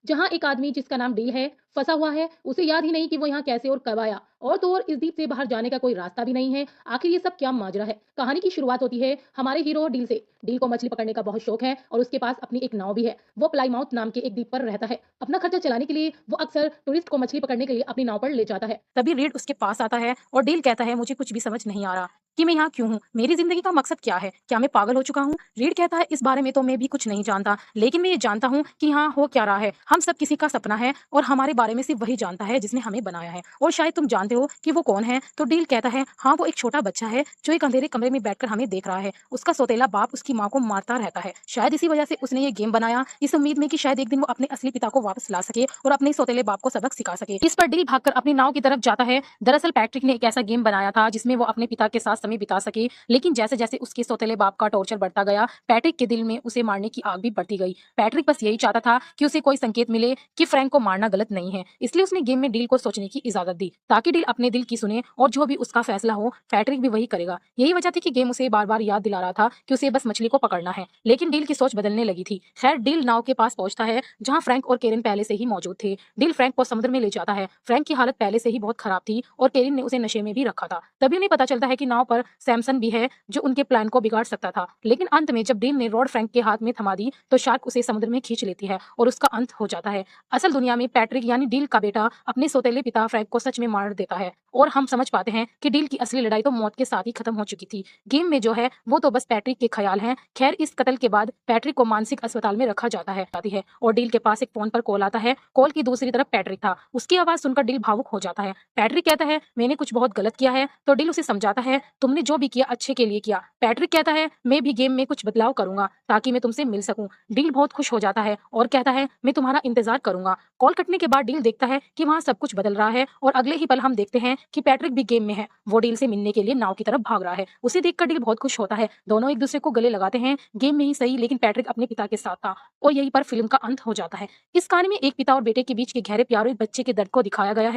जहाँ एक आदमी जिसका नाम डील है, फँसा हुआ है, उसे याद ही नहीं कि वो यहाँ कैसे और कब आया और तो और इस द्वीप से बाहर जाने का कोई रास्ता भी नहीं है। आखिर ये सब क्या माजरा है? कहानी की शुरुआत होती है हमारे हीरो डील से। डील को मछली पकड़ने का बहुत शौक है और उसके पास अपनी एक नाव भी है। वो प्लाईमाउथ नाम के एक द्वीप पर रहता है। अपना खर्चा चलाने के लिए वो अक्सर टूरिस्ट को मछली पकड़ने के लिए अपनी नाव पर ले जाता है। तभी रीड उसके पास आता है और डील कहता है, मुझे कुछ भी समझ नहीं आ रहा कि मैं यहाँ क्यों हूँ, मेरी जिंदगी का मकसद क्या है, क्या मैं पागल हो चुका हूँ। रीड कहता है, इस बारे में तो मैं भी कुछ नहीं जानता, लेकिन मैं ये जानता हूँ कि यहाँ हो क्या रहा है। हम सब किसी का सपना है और हमारे बारे में सिर्फ वही जानता है जिसने हमें बनाया है, और शायद तुम जानते हो कि वो कौन है। तो डील कहता है, हाँ, वो एक छोटा बच्चा है जो एक अंधेरे कमरे में बैठकर हमें देख रहा है। उसका सौतेला बाप उसकी माँ को मारता रहता है। शायद इसी वजह से उसने ये गेम बनाया, इस उम्मीद में कि शायद एक दिन वो अपने असली पिता को वापस ला सके और अपने सौतेले बाप को सबक सिखा सके। इस पर डील भागकर अपनी नाव की तरफ जाता है। दरअसल पैट्रिक ने एक ऐसा गेम बनाया था जिसमें वो अपने पिता के साथ समय बिता सके, लेकिन जैसे जैसे उसके सौतेले बाप का टॉर्चर बढ़ता गया, पैट्रिक के दिल में उसे मारने की आग भी बढ़ती गई। पैट्रिक बस यही चाहता था कि उसे कोई संकेत मिले कि फ्रैंक को मारना गलत नहीं है, इसलिए उसने गेम में डील को सोचने की इजाजत दी ताकि डील अपने दिल की सुने और जो भी उसका फैसला हो पैट्रिक भी वही करेगा। यही वजह थी कि गेम उसे बार बार याद दिला रहा था कि उसे बस मछली को पकड़ना है, लेकिन डील की सोच बदलने लगी थी। खैर, डील नाव के पास पहुंचता है जहां फ्रैंक और केरिन पहले से ही मौजूद थे। डील फ्रैंक को समुद्र में ले जाता है। फ्रैंक की हालत पहले से ही बहुत खराब थी और केरिन ने उसे नशे में भी रखा था। तभी उन्हें पता चलता है कि नाव पर सैमसन भी है जो उनके प्लान को बिगाड़ सकता था, लेकिन अंत में जब डील ने रॉड फ्रैंक के हाथ में थमा दी तो शार्क उसे समुद्र में खींच लेती है और उसका अंत हो जाता है। असल दुनिया में पैट्रिक यानी डील का बेटा अपने सौतेले पिता फ्रैंक को सच में मार देता है और हम समझ पाते हैं कि डील की असली लड़ाई तो मौत के साथ ही खत्म हो चुकी थी। गेम में जो है वो तो बस पैट्रिक के ख्याल हैं। खैर, इस कत्ल के बाद पैट्रिक को मानसिक अस्पताल में रखा जाती है और डील के पास एक फोन पर कॉल आता है। कॉल की दूसरी तरफ पैट्रिक था। उसकी आवाज सुनकर डील भावुक हो जाता है। पैट्रिक कहता है, मैंने कुछ बहुत गलत किया है। तो डील उसे समझाता है, तुमने जो भी किया अच्छे के लिए किया। पैट्रिक कहता है, मैं भी गेम में कुछ बदलाव करूंगा ताकि मैं तुमसे मिल सकूं। डील बहुत खुश हो जाता है और कहता है, मैं तुम्हारा इंतजार करूंगा। कॉल कटने के बाद डील देखता है कि वहां सब कुछ बदल रहा है और अगले ही पल हम देखते हैं कि पैट्रिक भी गेम में है। वो डील से मिलने के लिए नाव की तरफ भाग रहा है। उसे देखकर डील बहुत खुश होता है। दोनों एक दूसरे को गले लगाते हैं। गेम में ही सही, लेकिन पैट्रिक अपने पिता के साथ था और यहीं पर फिल्म का अंत हो जाता है। इस कहानी में एक पिता और बेटे के बीच के गहरे प्यार और एक बच्चे के दर्द को दिखाया गया है।